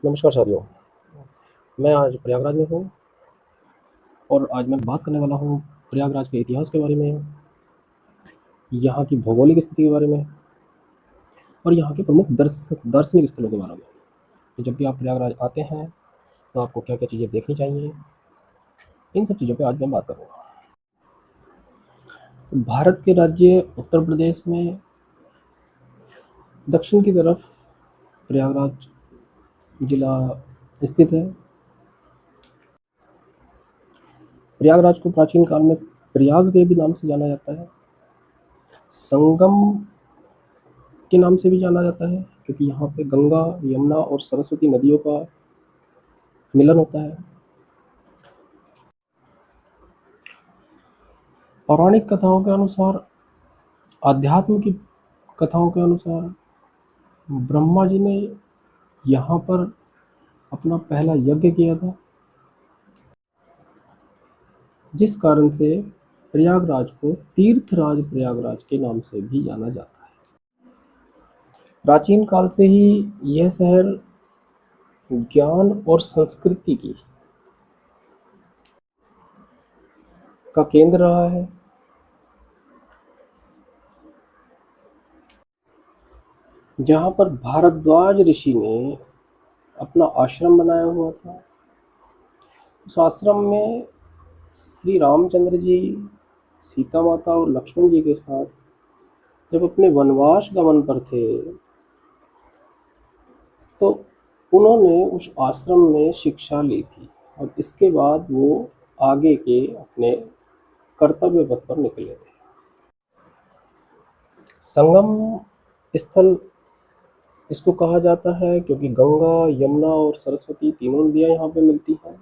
नमस्कार साथियों, मैं आज प्रयागराज में हूँ और आज मैं बात करने वाला हूँ प्रयागराज के इतिहास के बारे में, यहाँ की भौगोलिक स्थिति के बारे में और यहाँ के प्रमुख दार्शनिक स्थलों के बारे में। तो जब भी आप प्रयागराज आते हैं तो आपको क्या-क्या चीज़ें देखनी चाहिए, इन सब चीज़ों पे आज मैं बात करूँगा। तो भारत के राज्य उत्तर प्रदेश में दक्षिण की तरफ प्रयागराज जिला स्थित है। प्रयागराज को प्राचीन काल में प्रयाग के भी नाम से जाना जाता है। संगम के नाम से भी जाना जाता है क्योंकि यहाँ पे गंगा, यमुना और सरस्वती नदियों का मिलन होता है। पौराणिक कथाओं के अनुसार, आध्यात्म की कथाओं के अनुसार ब्रह्मा जी ने यहाँ पर अपना पहला यज्ञ किया था, जिस कारण से प्रयागराज को तीर्थराज प्रयागराज के नाम से भी जाना जाता है। प्राचीन काल से ही यह शहर ज्ञान और संस्कृति की का केंद्र रहा है। जहाँ पर भारद्वाज ऋषि ने अपना आश्रम बनाया हुआ था। उस आश्रम में श्री रामचंद्र जी, सीता माता और लक्ष्मण जी के साथ जब अपने वनवास गमन पर थे तो उन्होंने उस आश्रम में शिक्षा ली थी और इसके बाद वो आगे के अपने कर्तव्य पथ पर निकले थे। संगम स्थल इसको कहा जाता है क्योंकि गंगा, यमुना और सरस्वती तीनों नदियाँ यहाँ पे मिलती हैं।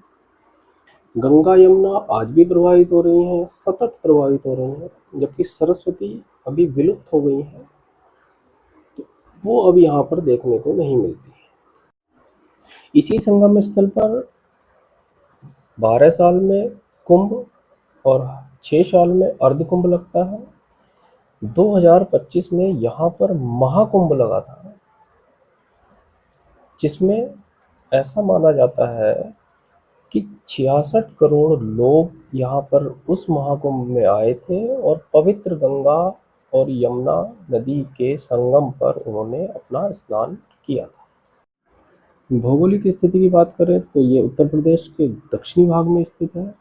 गंगा, यमुना आज भी प्रवाहित हो रही हैं, सतत प्रवाहित हो रही हैं, जबकि सरस्वती अभी विलुप्त हो गई हैं, तो वो अब यहाँ पर देखने को नहीं मिलती। इसी संगम स्थल पर 12 साल में कुंभ और 6 साल में अर्ध कुंभ लगता है। 2025 में यहाँ पर महाकुंभ लगा था, जिसमें ऐसा माना जाता है कि 66 करोड़ लोग यहाँ पर उस महाकुंभ में आए थे और पवित्र गंगा और यमुना नदी के संगम पर उन्होंने अपना स्नान किया था। भौगोलिक स्थिति की बात करें तो ये उत्तर प्रदेश के दक्षिणी भाग में स्थित है,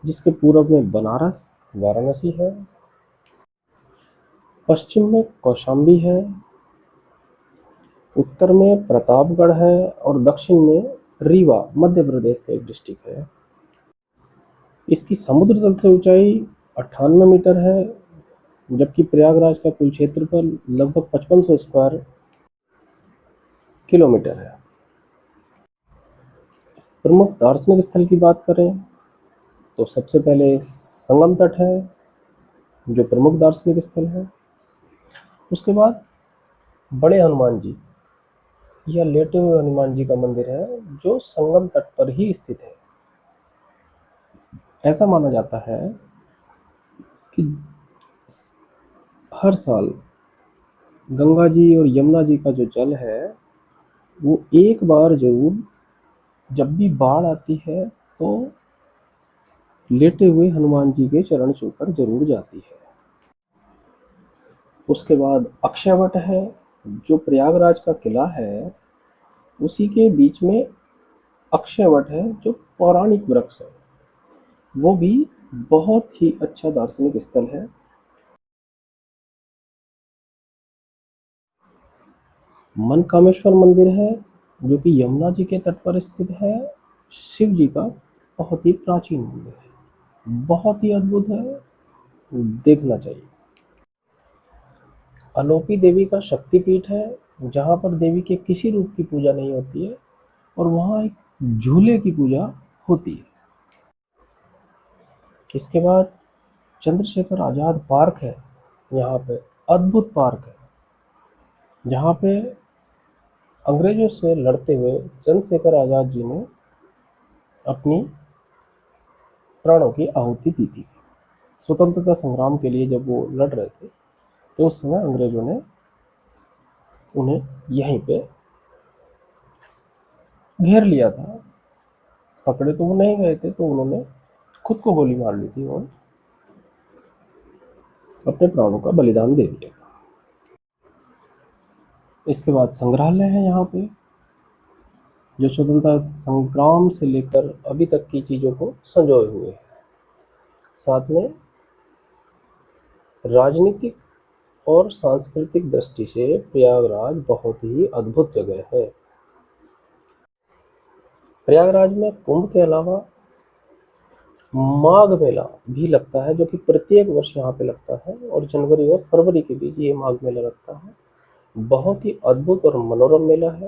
जिसके पूर्व में बनारस, वाराणसी है, पश्चिम में कौशाम्बी है, उत्तर में प्रतापगढ़ है और दक्षिण में रीवा मध्य प्रदेश का एक डिस्ट्रिक्ट है। इसकी समुद्र तल से ऊंचाई 98 मीटर है, जबकि प्रयागराज का कुल क्षेत्रफल लगभग 5500 स्क्वायर किलोमीटर है। प्रमुख दार्शनिक स्थल की बात करें तो सबसे पहले संगम तट है, जो प्रमुख दार्शनिक स्थल है। उसके बाद बड़े हनुमान जी या लेटे हुए हनुमान जी का मंदिर है, जो संगम तट पर ही स्थित है। ऐसा माना जाता है कि हर साल गंगा जी और यमुना जी का जो जल है वो एक बार जरूर, जब भी बाढ़ आती है तो लेटे हुए हनुमान जी के चरण छूकर जरूर जाती है। उसके बाद अक्षयवट है, जो प्रयागराज का किला है उसी के बीच में अक्षयवट है, जो पौराणिक वृक्ष है। वो भी बहुत ही अच्छा दार्शनिक स्थल है। मनकामेश्वर मंदिर है, जो कि यमुना जी के तट पर स्थित है। शिव जी का बहुत ही प्राचीन मंदिर है, बहुत ही अद्भुत है, देखना चाहिए। अलोपी देवी का शक्तिपीठ है, जहाँ पर देवी के किसी रूप की पूजा नहीं होती है और वहाँ एक झूले की पूजा होती है। इसके बाद चंद्रशेखर आज़ाद पार्क है, यहाँ पे अद्भुत पार्क है, जहाँ पे अंग्रेजों से लड़ते हुए चंद्रशेखर आज़ाद जी ने अपनी प्राणों की आहुति दी थी। स्वतंत्रता संग्राम के लिए जब वो लड़ रहे थे तो उस समय अंग्रेजों ने उन्हें यहीं पे घेर लिया था। पकड़े तो वो नहीं गए थे, तो उन्होंने खुद को गोली मार ली थी और अपने प्राणों का बलिदान दे दिया था। इसके बाद संग्रहालय है यहाँ पे, जो स्वतंत्रता संग्राम से लेकर अभी तक की चीज़ों को संजोए हुए है। साथ में राजनीतिक और सांस्कृतिक दृष्टि से प्रयागराज बहुत ही अद्भुत जगह है। प्रयागराज में कुंभ के अलावा माघ मेला भी लगता है, जो कि प्रत्येक वर्ष यहाँ पे लगता है, और जनवरी और फरवरी के बीच ये माघ मेला लगता है। बहुत ही अद्भुत और मनोरम मेला है।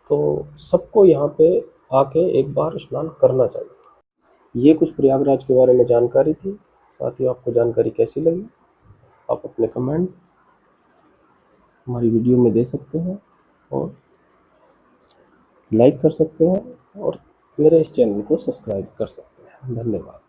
तो सबको यहाँ पे आके एक बार स्नान करना चाहिए। ये कुछ प्रयागराज के बारे में जानकारी थी। साथियों, आपको जानकारी कैसी लगी? आप अपने कमेंट हमारी वीडियो में दे सकते हैं और लाइक कर सकते हैं, और मेरे इस चैनल को सब्सक्राइब कर सकते हैं। धन्यवाद।